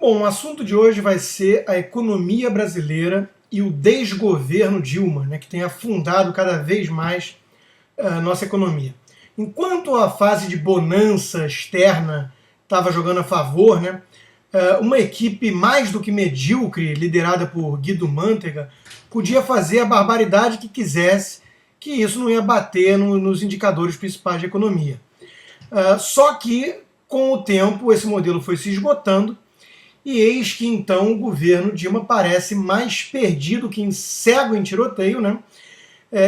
Bom, o assunto de hoje vai ser a economia brasileira e o desgoverno Dilma, né, que tem afundado cada vez mais a nossa economia. Enquanto a fase de bonança externa estava jogando a favor, né, uma equipe mais do que medíocre, liderada por Guido Mantega, podia fazer a barbaridade que quisesse, que isso não ia bater nos indicadores principais de economia. Só que, com o tempo, esse modelo foi se esgotando, e eis que então o governo Dilma parece mais perdido que cego em tiroteio, né?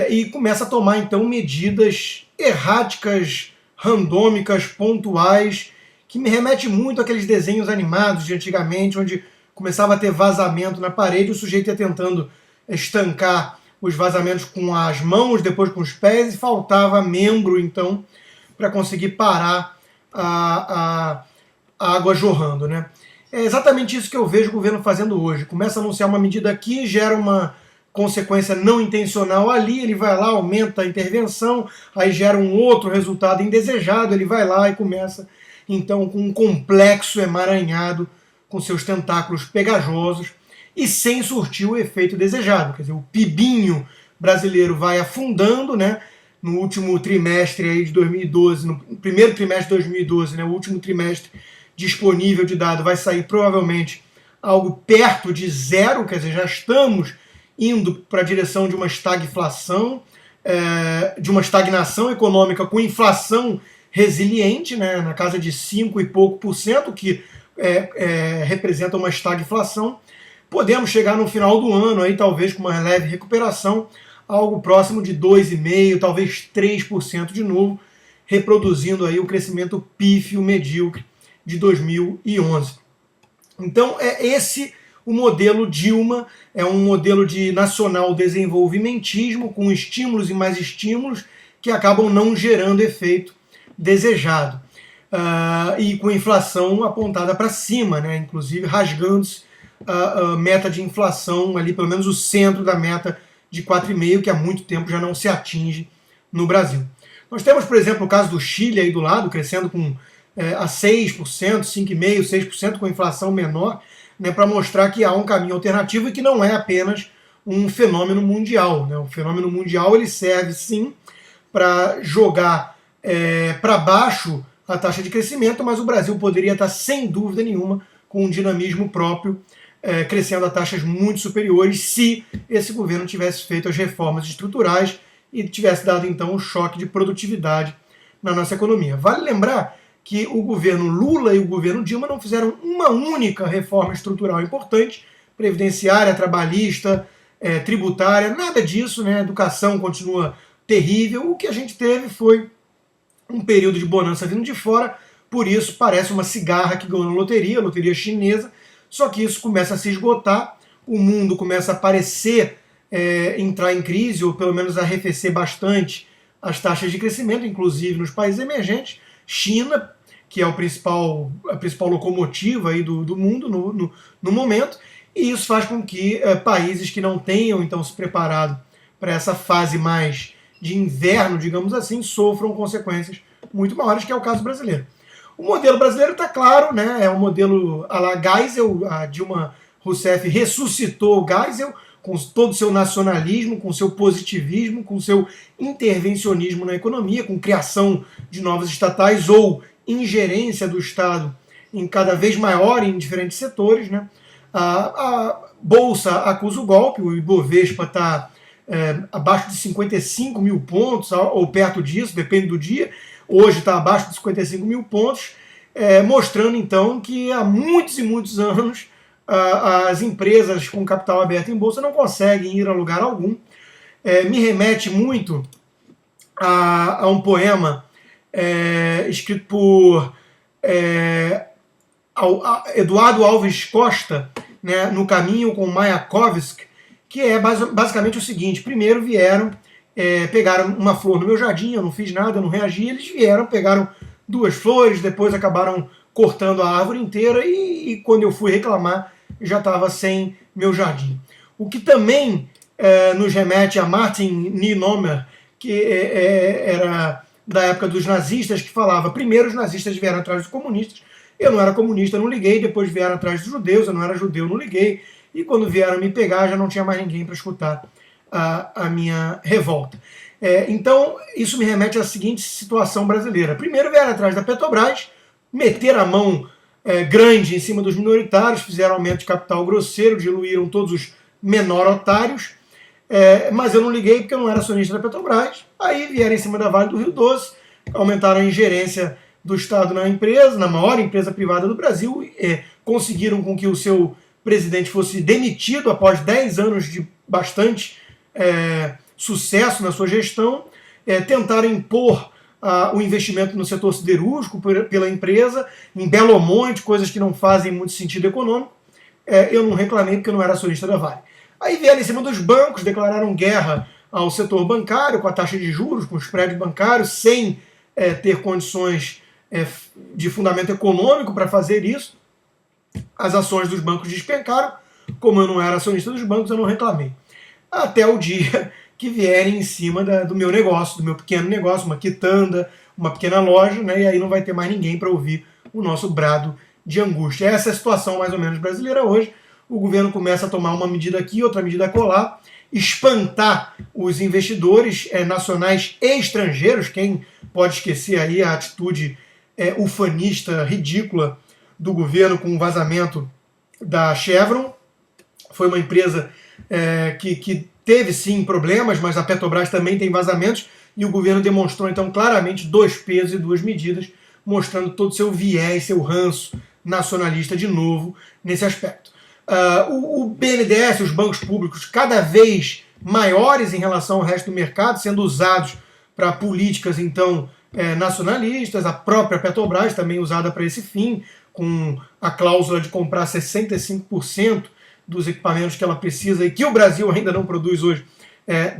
E começa a tomar então medidas erráticas, randômicas, pontuais, que me remete muito àqueles desenhos animados de antigamente, onde começava a ter vazamento na parede, o sujeito ia tentando estancar os vazamentos com as mãos, depois com os pés, e faltava membro então para conseguir parar a água jorrando, né? É exatamente isso que eu vejo o governo fazendo hoje. Começa a anunciar uma medida aqui, gera uma consequência não intencional ali, ele vai lá, aumenta a intervenção, aí gera um outro resultado indesejado, ele vai lá e começa, então, com um complexo emaranhado, com seus tentáculos pegajosos, e sem surtir o efeito desejado. Quer dizer, o PIBinho brasileiro vai afundando, né? No último trimestre aí de 2012, no primeiro trimestre de 2012, né, o último trimestre disponível de dado vai sair provavelmente algo perto de zero, quer dizer, já estamos indo para a direção de uma estagflação, de uma estagnação econômica com inflação resiliente, né, na casa de 5 e pouco por cento, que representa uma estagflação. Podemos chegar no final do ano, aí, talvez com uma leve recuperação, algo próximo de 2,5%, talvez 3% de novo, reproduzindo aí o crescimento pífio medíocre de 2011. Então é esse o modelo Dilma, é um modelo de nacional desenvolvimentismo, com estímulos e mais estímulos que acabam não gerando efeito desejado. E com inflação apontada para cima, né? Inclusive rasgando-se a meta de inflação, ali pelo menos o centro da meta de 4,5%, que há muito tempo já não se atinge no Brasil. Nós temos, por exemplo, o caso do Chile aí do lado, crescendo a 6%, 5,5%, 6%, com inflação menor, né, para mostrar que há um caminho alternativo e que não é apenas um fenômeno mundial. Né? O fenômeno mundial ele serve, sim, para jogar para baixo a taxa de crescimento, mas o Brasil poderia estar, sem dúvida nenhuma, com um dinamismo próprio, crescendo a taxas muito superiores, se esse governo tivesse feito as reformas estruturais e tivesse dado, então, um choque de produtividade na nossa economia. Vale lembrar que o governo Lula e o governo Dilma não fizeram uma única reforma estrutural importante, previdenciária, trabalhista, tributária, nada disso, né? A educação continua terrível. O que a gente teve foi um período de bonança vindo de fora, por isso parece uma cigarra que ganhou na loteria chinesa, só que isso começa a se esgotar, o mundo começa a parecer entrar em crise, ou pelo menos arrefecer bastante as taxas de crescimento, inclusive nos países emergentes. China, que é a principal locomotiva aí do mundo no momento, e isso faz com que países que não tenham então se preparado para essa fase mais de inverno, digamos assim, sofram consequências muito maiores, que é o caso brasileiro. O modelo brasileiro está claro, né? É um modelo à la Geisel. A Dilma Rousseff ressuscitou o Geisel com todo o seu nacionalismo, com o seu positivismo, com o seu intervencionismo na economia, com criação de novas estatais ou ingerência do Estado em cada vez maior em diferentes setores, né? A Bolsa acusa o golpe, o Ibovespa está abaixo de 55 mil pontos, ou perto disso, depende do dia. Hoje está abaixo de 55 mil pontos, mostrando então que há muitos e muitos anos as empresas com capital aberto em bolsa não conseguem ir a lugar algum. Me remete muito a um poema escrito por Eduardo Alves Costa, né, No Caminho com Mayakovsky, que é basicamente o seguinte: primeiro vieram, pegaram uma flor no meu jardim, eu não fiz nada, eu não reagi, eles vieram, pegaram 2 flores, depois acabaram cortando a árvore inteira e quando eu fui reclamar já estava sem meu jardim. O que também nos remete a Martin Niemöller, que era da época dos nazistas, que falava: primeiro os nazistas vieram atrás dos comunistas, Eu não era comunista, não liguei, depois vieram atrás dos judeus, eu não era judeu, não liguei, e quando vieram me pegar já não tinha mais ninguém para escutar a minha revolta. Então, isso me remete à seguinte situação brasileira. Primeiro vieram atrás da Petrobras, meter a mão grande em cima dos minoritários, fizeram aumento de capital grosseiro, diluíram todos os menorotários, mas eu não liguei porque eu não era acionista da Petrobras. Aí vieram em cima da Vale do Rio Doce, aumentaram a ingerência do Estado na empresa, na maior empresa privada do Brasil, conseguiram com que o seu presidente fosse demitido após 10 anos de bastante sucesso na sua gestão, tentaram impor o investimento no setor siderúrgico pela empresa, em Belo Monte, coisas que não fazem muito sentido econômico. Eu não reclamei porque eu não era acionista da Vale. Aí vieram em cima dos bancos, declararam guerra ao setor bancário, com a taxa de juros, com os prédios bancários, sem ter condições de fundamento econômico para fazer isso. As ações dos bancos despencaram. Como eu não era acionista dos bancos, eu não reclamei. Até o dia que vierem em cima do meu negócio, do meu pequeno negócio, uma quitanda, uma pequena loja, né, e aí não vai ter mais ninguém para ouvir o nosso brado de angústia. Essa é a situação mais ou menos brasileira hoje. O governo começa a tomar uma medida aqui, outra medida acolá, espantar os investidores nacionais e estrangeiros. Quem pode esquecer aí a atitude ufanista, ridícula do governo com o vazamento da Chevron? Foi uma empresa que teve sim problemas, mas a Petrobras também tem vazamentos, e o governo demonstrou então claramente 2 pesos e 2 medidas, mostrando todo o seu viés, seu ranço nacionalista de novo nesse aspecto. O BNDES, os bancos públicos, cada vez maiores em relação ao resto do mercado, sendo usados para políticas então nacionalistas, a própria Petrobras também usada para esse fim, com a cláusula de comprar 65% dos equipamentos que ela precisa e que o Brasil ainda não produz hoje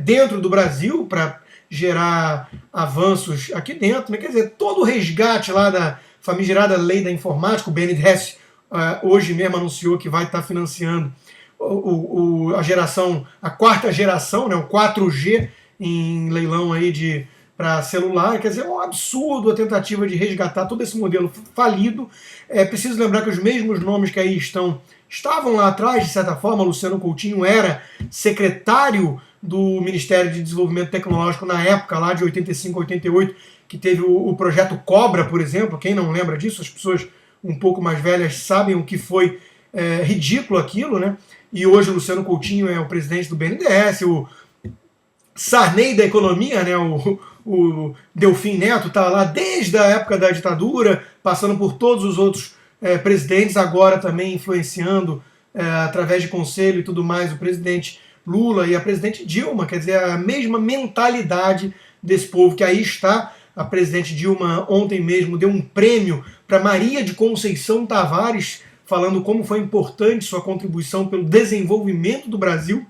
dentro do Brasil para gerar avanços aqui dentro, né? Quer dizer, todo o resgate lá da famigerada lei da informática, o BNDES hoje mesmo anunciou que vai estar financiando a quarta geração, né, o 4G em leilão aí para celular. Quer dizer, é um absurdo a tentativa de resgatar todo esse modelo falido. Preciso lembrar que os mesmos nomes que aí estavam lá atrás, de certa forma. Luciano Coutinho era secretário do Ministério de Desenvolvimento Tecnológico na época, lá de 85 a 88, que teve o projeto Cobra, por exemplo. Quem não lembra disso? As pessoas um pouco mais velhas sabem o que foi ridículo aquilo, né? E hoje o Luciano Coutinho é o presidente do BNDES, o Sarney da economia, né? O Delfim Neto está lá desde a época da ditadura, passando por todos os outros presidentes, agora também influenciando através de conselho e tudo mais o presidente Lula e a presidente Dilma. Quer dizer, a mesma mentalidade desse povo que aí está. A presidente Dilma ontem mesmo deu um prêmio para Maria de Conceição Tavares, falando como foi importante sua contribuição pelo desenvolvimento do Brasil.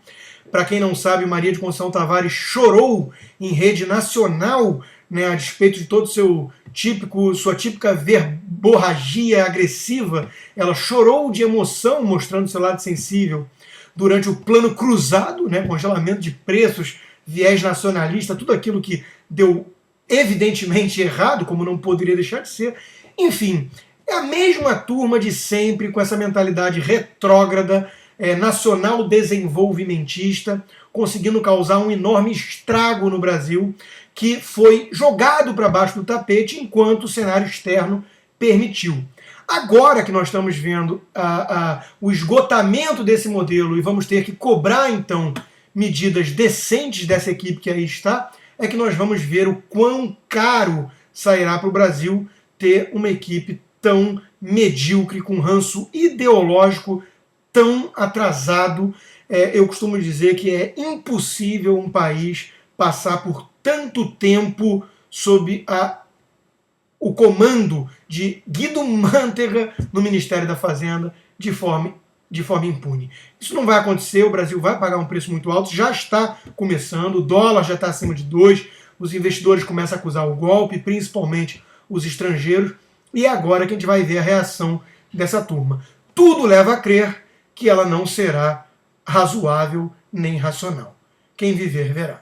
Para quem não sabe, Maria de Conceição Tavares chorou em rede nacional, né, a despeito de todo sua típica verborragia agressiva. Ela chorou de emoção, mostrando seu lado sensível durante o Plano Cruzado, né, congelamento de preços, viés nacionalista, tudo aquilo que deu evidentemente errado, como não poderia deixar de ser. Enfim, é a mesma turma de sempre, com essa mentalidade retrógrada, nacional desenvolvimentista, conseguindo causar um enorme estrago no Brasil, que foi jogado para baixo do tapete enquanto o cenário externo permitiu. Agora que nós estamos vendo o esgotamento desse modelo e vamos ter que cobrar, então, medidas decentes dessa equipe que aí está, é que nós vamos ver o quão caro sairá para o Brasil ter uma equipe tão medíocre, com ranço ideológico tão atrasado. Eu costumo dizer que é impossível um país passar por tanto tempo sob o comando de Guido Mantega no Ministério da Fazenda de forma impune. Isso não vai acontecer, o Brasil vai pagar um preço muito alto, já está começando, o dólar já está acima de 2, os investidores começam a acusar o golpe, principalmente os estrangeiros, e é agora que a gente vai ver a reação dessa turma. Tudo leva a crer que ela não será razoável nem racional. Quem viver, verá.